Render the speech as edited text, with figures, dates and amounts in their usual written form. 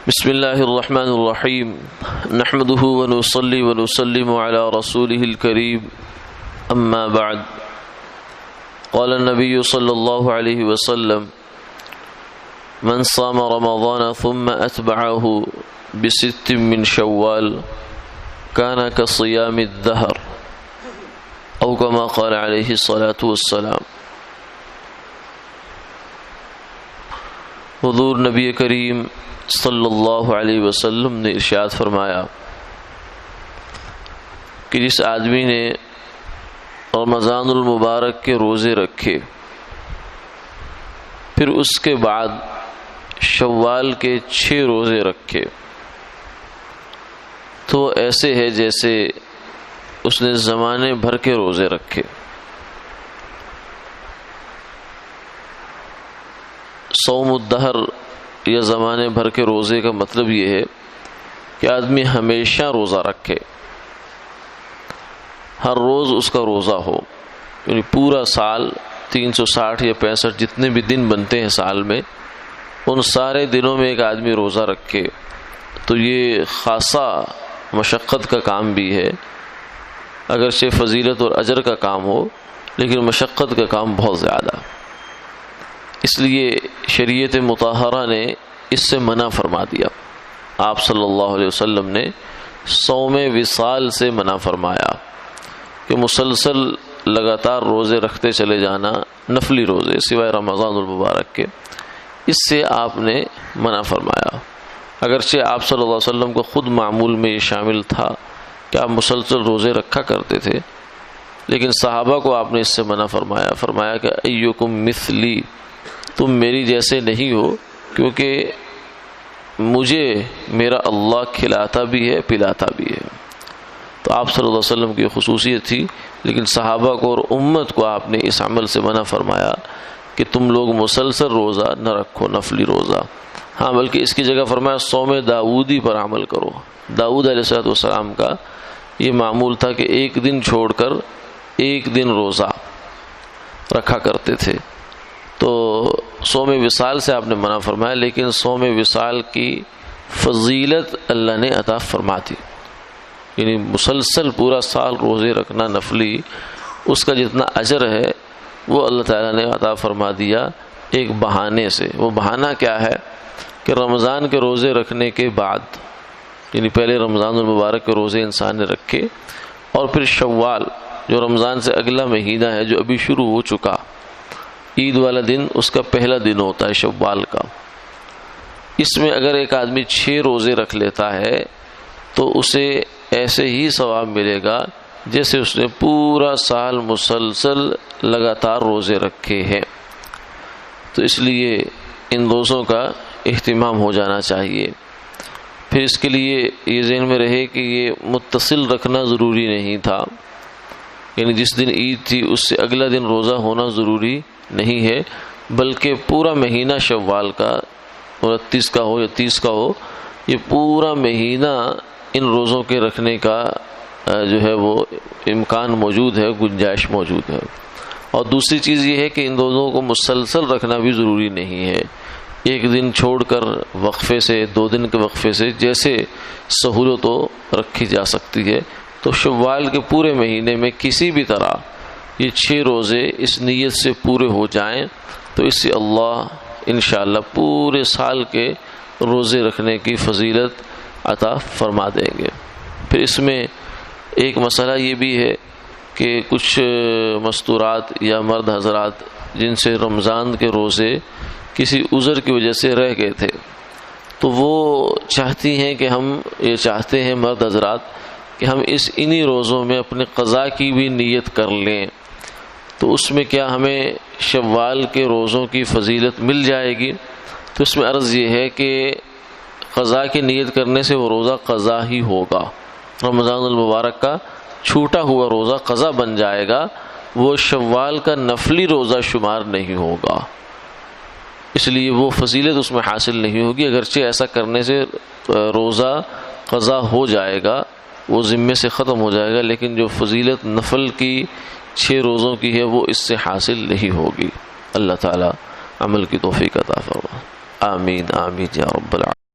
بسم اللہ الرحمن الرحیم نحمده ونصلي ونسلم على رسوله الكريم اما بعد قال النبي صلى الله عليه وسلم من صام رمضان ثم أتبعه بست من شوال كان كصيام الدهر أو كما قال عليه الصلاة والسلام۔ حضور نبی کریم صلی اللہ علیہ وسلم نے ارشاد فرمایا کہ جس آدمی نے رمضان المبارک کے روزے رکھے پھر اس کے بعد شوال کے 6 روزے رکھے تو ایسے ہے جیسے اس نے زمانے بھر کے روزے رکھے۔ صوم الدہر یا زمانے بھر کے روزے کا مطلب یہ ہے کہ آدمی ہمیشہ روزہ رکھے، ہر روز اس کا روزہ ہو، یعنی پورا سال 360 یا 65 جتنے بھی دن بنتے ہیں سال میں، ان سارے دنوں میں ایک آدمی روزہ رکھے تو یہ خاصا مشقت کا کام بھی ہے، اگرچہ فضیلت اور اجر کا کام ہو لیکن مشقت کا کام بہت زیادہ۔ اس لیے شریعت مطہرہ نے اس سے منع فرما دیا۔ آپ صلی اللہ علیہ وسلم نے صوم وصال سے منع فرمایا کہ مسلسل لگاتار روزے رکھتے چلے جانا، نفلی روزے سوائے رمضان المبارک کے، اس سے آپ نے منع فرمایا۔ اگرچہ آپ صلی اللہ علیہ وسلم کو خود معمول میں یہ شامل تھا کہ آپ مسلسل روزے رکھا کرتے تھے، لیکن صحابہ کو آپ نے اس سے منع فرمایا کہ ایکم مثلی، تم میری جیسے نہیں ہو، کیونکہ مجھے میرا اللہ کھلاتا بھی ہے پلاتا بھی ہے۔ تو آپ صلی اللہ علیہ وسلم کی خصوصیت تھی، لیکن صحابہ کو اور امت کو آپ نے اس عمل سے منع فرمایا کہ تم لوگ مسلسل روزہ نہ رکھو، نفلی روزہ، ہاں بلکہ اس کی جگہ فرمایا صوم داؤدی پر عمل کرو۔ داؤد علیہ السلام کا یہ معمول تھا کہ ایک دن چھوڑ کر ایک دن روزہ رکھا کرتے تھے، تو صوم وصال سے آپ نے منع فرمایا، لیکن صوم وصال کی فضیلت اللہ نے عطا فرما دی، یعنی مسلسل پورا سال روزے رکھنا نفلی، اس کا جتنا اجر ہے وہ اللہ تعالیٰ نے عطا فرما دیا ایک بہانے سے۔ وہ بہانہ کیا ہے کہ رمضان کے روزے رکھنے کے بعد، یعنی پہلے رمضان المبارک کے روزے انسان نے رکھے، اور پھر شوال جو رمضان سے اگلا مہینہ ہے جو ابھی شروع ہو چکا، عید والا دن اس کا پہلا دن ہوتا ہے شوال کا، اس میں اگر ایک آدمی 6 روزے رکھ لیتا ہے تو اسے ایسے ہی ثواب ملے گا جیسے اس نے پورا سال مسلسل لگاتار روزے رکھے ہیں۔ تو اس لیے ان روزوں کا اہتمام ہو جانا چاہیے۔ پھر اس کے لیے یہ ذہن میں رہے کہ یہ متصل رکھنا ضروری نہیں تھا، یعنی جس دن عید تھی اس سے اگلا دن روزہ ہونا ضروری نہیں ہے، بلکہ پورا مہینہ شوال کا 29 کا ہو یا 30 کا ہو، یہ پورا مہینہ ان روزوں کے رکھنے کا جو ہے وہ امکان موجود ہے، گنجائش موجود ہے۔ اور دوسری چیز یہ ہے کہ ان روزوں کو مسلسل رکھنا بھی ضروری نہیں ہے، ایک دن چھوڑ کر وقفے سے، 2 دن کے وقفے سے جیسے سہولت ہو رکھی جا سکتی ہے۔ تو شوال کے پورے مہینے میں کسی بھی طرح یہ 6 روزے اس نیت سے پورے ہو جائیں تو اس سے اللہ انشاءاللہ پورے سال کے روزے رکھنے کی فضیلت عطا فرما دیں گے۔ پھر اس میں ایک مسئلہ یہ بھی ہے کہ کچھ مستورات یا مرد حضرات جن سے رمضان کے روزے کسی عذر کی وجہ سے رہ گئے تھے، تو وہ چاہتی ہیں کہ یہ چاہتے ہیں مرد حضرات کہ ہم انہی روزوں میں اپنے قضا کی بھی نیت کر لیں، تو اس میں کیا ہمیں شوال کے روزوں کی فضیلت مل جائے گی؟ تو اس میں عرض یہ ہے کہ قضا کی نیت کرنے سے وہ روزہ قضا ہی ہوگا، رمضان المبارک کا چھوٹا ہوا روزہ قضا بن جائے گا، وہ شوال کا نفلی روزہ شمار نہیں ہوگا، اس لیے وہ فضیلت اس میں حاصل نہیں ہوگی۔ اگرچہ ایسا کرنے سے روزہ قضا ہو جائے گا، وہ ذمے سے ختم ہو جائے گا، لیکن جو فضیلت نفل کی 6 روزوں کی ہے وہ اس سے حاصل نہیں ہوگی۔ اللہ تعالی عمل کی توفیق عطا فرمائے، آمین آمین یا رب العالمین۔